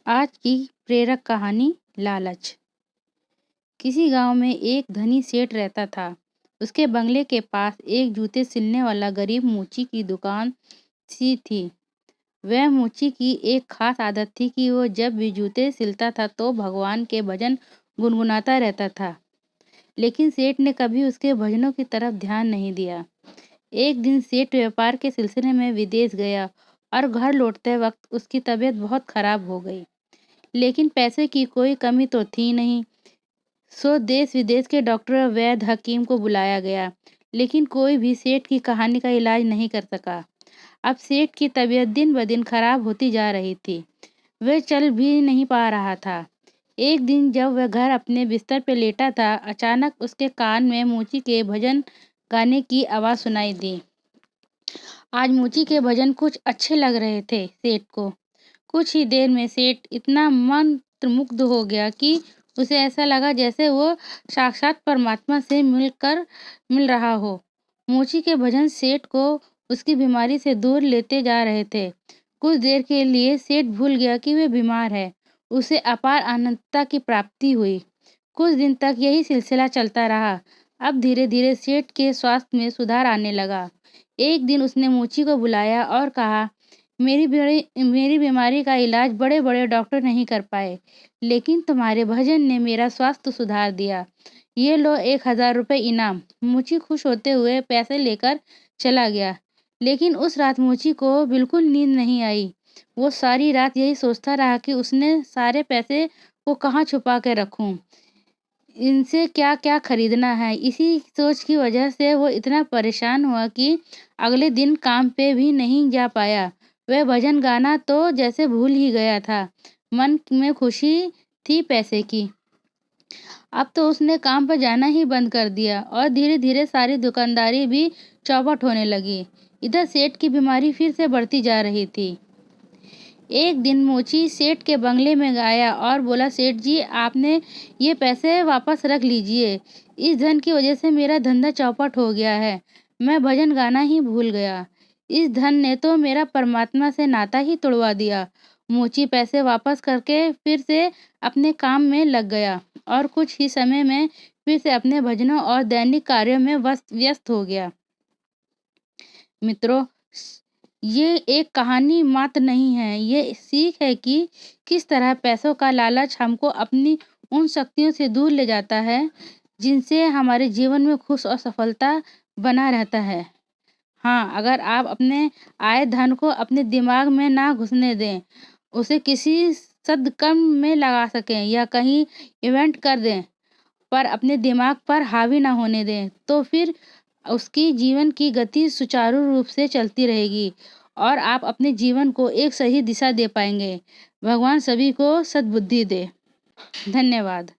आज की प्रेरक कहानी लालच। किसी गांव में एक धनी सेठ रहता था। उसके बंगले के पास एक जूते सिलने वाला गरीब मूची की दुकान सी थी। वह मूची की एक खास आदत थी कि वो जब भी जूते सिलता था तो भगवान के भजन गुनगुनाता रहता था। लेकिन सेठ ने कभी उसके भजनों की तरफ ध्यान नहीं दिया। एक दिन सेठ व्यापार के सिलसिले में विदेश गया और घर लौटते वक्त उसकी तबीयत बहुत खराब हो गई। लेकिन पैसे की कोई कमी तो थी नहीं। सो देश विदेश के डॉक्टर वैद्य हकीम को बुलाया गया, लेकिन कोई भी सेठ की कहानी का इलाज नहीं कर सका। अब सेठ की तबीयत दिन ब दिन खराब होती जा रही थी। वह चल भी नहीं पा रहा था। एक दिन जब वह घर अपने बिस्तर पर लेटा था, अचानक उसके कान में मूची के भजन गाने की आवाज़ सुनाई दी। आज मूची के भजन कुछ अच्छे लग रहे थे सेठ को। कुछ ही देर में सेठ इतना मंत्रमुग्ध हो गया कि उसे ऐसा लगा जैसे वो साक्षात परमात्मा से मिल रहा हो। मूची के भजन सेठ को उसकी बीमारी से दूर लेते जा रहे थे। कुछ देर के लिए सेठ भूल गया कि वह बीमार है। उसे अपार आनंदता की प्राप्ति हुई। कुछ दिन तक यही सिलसिला चलता रहा। अब धीरे धीरे सेठ के स्वास्थ्य में सुधार आने लगा। एक दिन उसने मूची को बुलाया और कहा, मेरी बीमारी का इलाज बड़े बड़े डॉक्टर नहीं कर पाए, लेकिन तुम्हारे भजन ने मेरा स्वास्थ्य सुधार दिया। ये लो 1000 रुपये इनाम। मूची खुश होते हुए पैसे लेकर चला गया। लेकिन उस रात मूची को बिल्कुल नींद नहीं आई। वो सारी रात यही सोचता रहा कि उसने सारे पैसे को कहाँ छुपा के रखूं, इनसे क्या क्या खरीदना है। इसी सोच की वजह से वो इतना परेशान हुआ कि अगले दिन काम पे भी नहीं जा पाया। वह भजन गाना तो जैसे भूल ही गया था। मन में खुशी थी पैसे की। अब तो उसने काम पर जाना ही बंद कर दिया और धीरे धीरे सारी दुकानदारी भी चौपट होने लगी। इधर सेठ की बीमारी फिर से बढ़ती जा रही थी। एक दिन मोची सेठ के बंगले में आया और बोला, सेठ जी, आपने ये पैसे वापस रख लीजिए। इस धन की वजह से मेरा धंधा चौपट हो गया है। मैं भजन गाना ही भूल गया। इस धन ने तो मेरा परमात्मा से नाता ही तोड़वा दिया। मोची पैसे वापस करके फिर से अपने काम में लग गया और कुछ ही समय में फिर से अपने भजनों और दैनिक कार्यों में व्यस्त हो गया। मित्रों, ये एक कहानी मात्र नहीं है, ये सीख है कि किस तरह पैसों का लालच हमको अपनी उन शक्तियों से दूर ले जाता है जिनसे हमारे जीवन में खुश और सफलता बना रहता है। हाँ, अगर आप अपने आए धन को अपने दिमाग में ना घुसने दें, उसे किसी सदकर्म में लगा सकें या कहीं इन्वेस्ट कर दें, पर अपने दिमाग पर हावी ना होने दें, तो फिर उसकी जीवन की गति सुचारू रूप से चलती रहेगी और आप अपने जीवन को एक सही दिशा दे पाएंगे। भगवान सभी को सद्बुद्धि दे। धन्यवाद।